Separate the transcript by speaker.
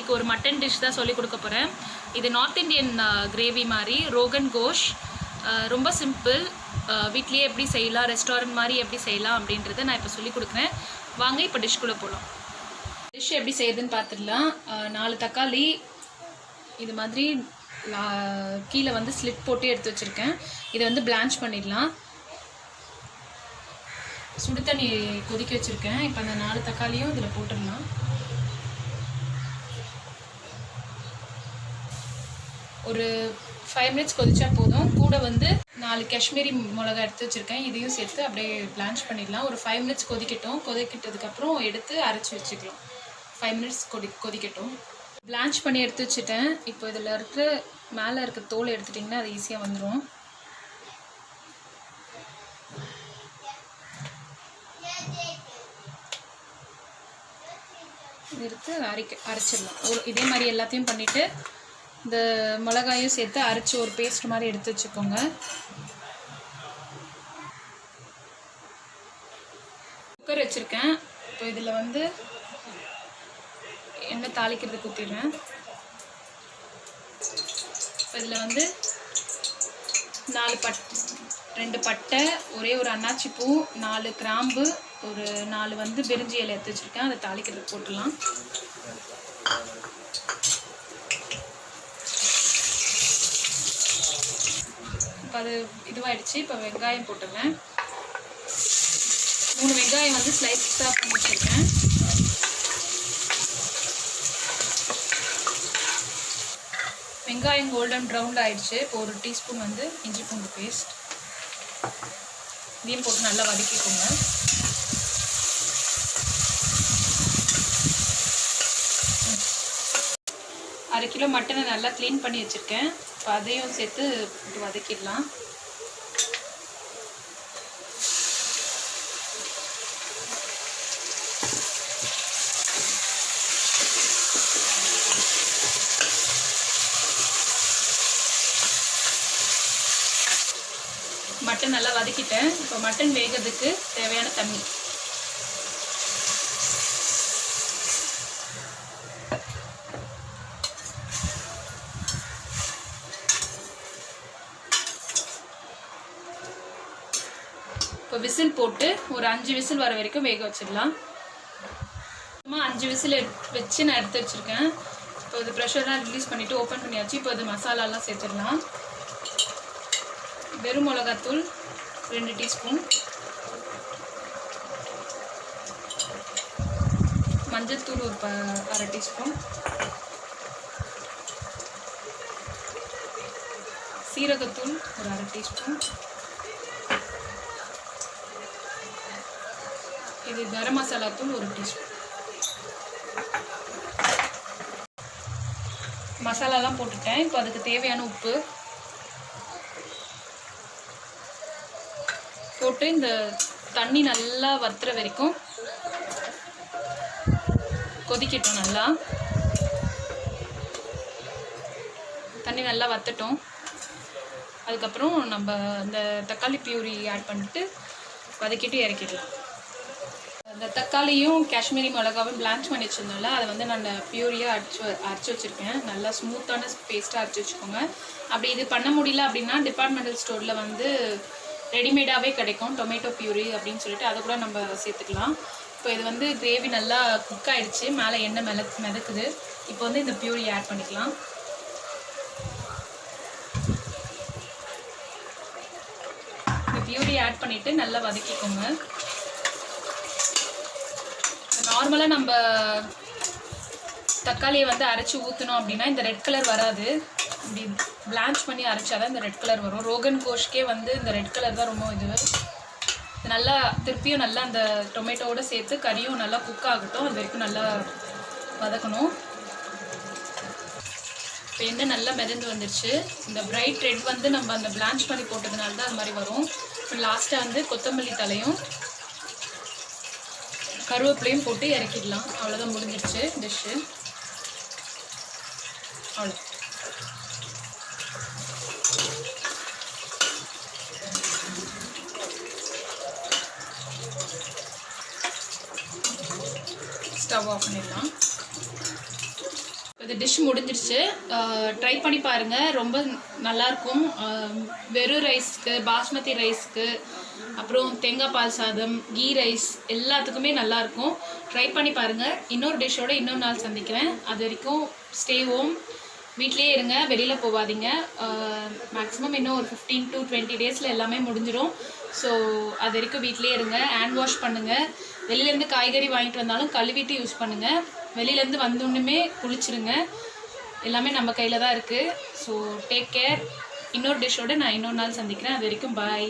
Speaker 1: இன்றைக்கி ஒரு mutton dish தான் சொல்லிக் கொடுக்க போகிறேன். இது நார்த் இண்டியன் கிரேவி மாதிரி ரோகன் கோஷ். ரொம்ப சிம்பிள், வீட்லேயே எப்படி செய்யலாம், ரெஸ்டாரண்ட் மாதிரி எப்படி செய்யலாம் அப்படின்றத நான் இப்போ சொல்லிக் கொடுக்குறேன். வாங்க இப்போ டிஷ்குள்ளே போகலாம். டிஷ் எப்படி செய்யுதுன்னு பார்த்துடலாம். 4 தக்காளி இது மாதிரி கீழே வந்து ஸ்லிட் போட்டு எடுத்து வச்சுருக்கேன். இதை வந்து பிளான்ச் பண்ணிடலாம். சுடு தண்ணி கொதிக்க வச்சுருக்கேன். இப்போ அந்த 4 தக்காளியும் இதில் போட்டுடலாம். ஒரு 5 மினிட்ஸ் கொதிச்சா போதும். கூட வந்து 4 காஷ்மீரி மிளகா எடுத்து வச்சுருக்கேன். இதையும் சேர்த்து அப்படியே பிளான்ச் பண்ணிடலாம். ஒரு 5 மினிட்ஸ் கொதிக்கட்டும். கொதிக்கிட்டதுக்கப்புறம் எடுத்து அரைச்சி வச்சுக்கலாம். 5 மினிட்ஸ் கொதிக்கட்டும். பிளான்ச் பண்ணி எடுத்து வச்சுட்டேன். இப்போ இதில் இருக்கிற மேலே இருக்க தோலை எடுத்துட்டிங்கன்னா அது ஈஸியாக வந்துடும். எடுத்து அரைச்சிடலாம். இதே மாதிரி எல்லாத்தையும் பண்ணிவிட்டு இந்த மிளகாயும் சேர்த்து அரைச்சி ஒரு பேஸ்ட் மாதிரி எடுத்து வச்சுக்கோங்க. குக்கர் வச்சுருக்கேன். இப்போ இதில் வந்து எண்ணெய் தாளிக்கிறதுக்கு ஊற்றிடுறேன். இப்போ இதில் வந்து 2 பட்டை, ஒரே ஒரு அன்னாச்சி பூ, 4 கிராம்பு, ஒரு 4 வந்து பிரிஞ்சி இலை எடுத்து வச்சுருக்கேன். அதை தாளிக்கிறதுக்கு போட்டுடலாம். இப்போ அது இதுவாகிடுச்சு. இப்போ வெங்காயம் போட்டுருவேன். 3 வெங்காயம் வந்து ஸ்லைஸாக பண்ணி வச்சுருக்கேன். வெங்காயம் கோல்டன் ப்ரௌன் ஆகிடுச்சு. இப்போ ஒரு டீஸ்பூன் வந்து இஞ்சி பூண்டு பேஸ்ட் இதையும் போட்டு நல்லா வதக்கிக்கோங்க. அரை கிலோ மட்டனை நல்லா க்ளீன் பண்ணி வச்சுருக்கேன். இப்போ அதையும் சேர்த்து வதக்கிடலாம். மட்டன் நல்லா வதக்கிட்டேன். இப்போ மட்டன் வேகிறதுக்கு தேவையான தண்ணி இப்போ விசில் போட்டு ஒரு 5 விசில் வர வரைக்கும் வேக வச்சிடலாம். 5 விசில் வச்சு நான் எடுத்து வச்சுருக்கேன். இப்போ இது ப்ரெஷர்லாம் ரிலீஸ் பண்ணிவிட்டு ஓப்பன் பண்ணியாச்சு. இப்போ இது மசாலாலாம் சேர்த்துடலாம். வெறும் மிளகாத்தூள் 2 டீஸ்பூன், மஞ்சத்தூள் ஒரு அரை டீஸ்பூன், சீரகத்தூள் ஒரு அரை டீஸ்பூன், இது கரம் மசாலா தூள் ஒரு டீஸ்பூன். மசாலாலாம் போட்டுட்டேன். இப்போ அதுக்கு தேவையான உப்பு போட்டு இந்த தண்ணி நல்லா வத்துற வரைக்கும் கொதிக்கட்டும். நல்லா தண்ணி நல்லா வத்தட்டும். அதுக்கப்புறம் நம்ம இந்த தக்காளி பியூரி ஆட் பண்ணிட்டு வதக்கிட்டு இறக்கிடலாம். அந்த தக்காளியும் காஷ்மீரி மிளகாவும் பிளான்ச் பண்ணி வச்சிருந்தோம்ல, அதை வந்து நான் பியூரியாக அரைச்சி வச்சுருக்கேன். நல்லா ஸ்மூத்தான பேஸ்ட்டாக அரைச்சி வச்சுக்கோங்க. அப்படி இது பண்ண முடியல அப்படின்னா டிபார்ட்மெண்டல் ஸ்டோரில் வந்து ரெடிமேடாகவே கிடைக்கும் டொமேட்டோ பியூரி அப்படின்னு சொல்லிட்டு அதை கூட நம்ம சேர்த்துக்கலாம். இப்போ இது வந்து கிரேவி நல்லா குக் ஆகிடுச்சு. மேலே எண்ணெய் மிதக்குது. இப்போ வந்து இந்த பியூரி ஆட் பண்ணிக்கலாம். இந்த பியூரி ஆட் பண்ணிவிட்டு நல்லா வதக்கிக்கோங்க. நார்மலாக நம்ம தக்காளியை வந்து அரைச்சி ஊற்றணும் அப்படின்னா இந்த ரெட் கலர் வராது. இப்படி பிளான்ச் பண்ணி அரைச்சாதான் இந்த ரெட் கலர் வரும். ரோகன் கோஷ்கே வந்து இந்த ரெட் கலர் தான் ரொம்ப இது நல்லா திருப்பியும் நல்லா அந்த டொமேட்டோவோடு சேர்த்து கறியும் நல்லா குக் ஆகட்டும். அது வரைக்கும் நல்லா வதக்கணும். இப்போ எண்ணெய் நல்லா மிதந்து வந்துடுச்சு. இந்த பிரைட் ரெட் வந்து நம்ம அந்த பிளான்ச் பண்ணி போட்டதுனால தான் அது மாதிரி வரும். இப்போ லாஸ்ட்டாக வந்து கொத்தமல்லி தலையும் கருவேப்பிலையும் போட்டு இறக்கிடலாம். அவ்வளோதான், முடிஞ்சிடுச்சு டிஷ்ஷு. அவ்வளோ. ஸ்டவ் ஆஃப் பண்ணிடலாம். இது டிஷ் முடிஞ்சிருச்சு. ட்ரை பண்ணி பாருங்கள், ரொம்ப நல்லாயிருக்கும். வெறும் ரைஸ்க்கு, பாஸ்மதி ரைஸ்க்கு, அப்புறம் தேங்காய் பால் சாதம், கீ ரைஸ் எல்லாத்துக்குமே நல்லாயிருக்கும். ட்ரை பண்ணி பாருங்கள். இன்னொரு டிஷ்ஷோட இன்னொரு நாள் சந்திக்கிறேன். அது வரைக்கும் ஸ்டே ஹோம், வீட்லேயே இருங்க, வெளியில் போகாதீங்க. மேக்ஸிமம் இன்னும் ஒரு 15 to 20 டேஸில் எல்லாமே முடிஞ்சிடும். ஸோ அது வரைக்கும் வீட்லேயே இருங்க. ஹேண்ட் வாஷ் பண்ணுங்கள். வெளியிலேருந்து காய்கறி வாங்கிட்டு வந்தாலும் கழுவிட்டு யூஸ் பண்ணுங்கள். வெளியிலேருந்து வந்தோன்னுமே குளிச்சிருங்க. எல்லாமே நம்ம கையில் தான் இருக்குது. So take care. இன்னொரு டிஷ்ஷோடு நான் இன்னொரு நாள் சந்திக்கிறேன். அது வரைக்கும் பாய்.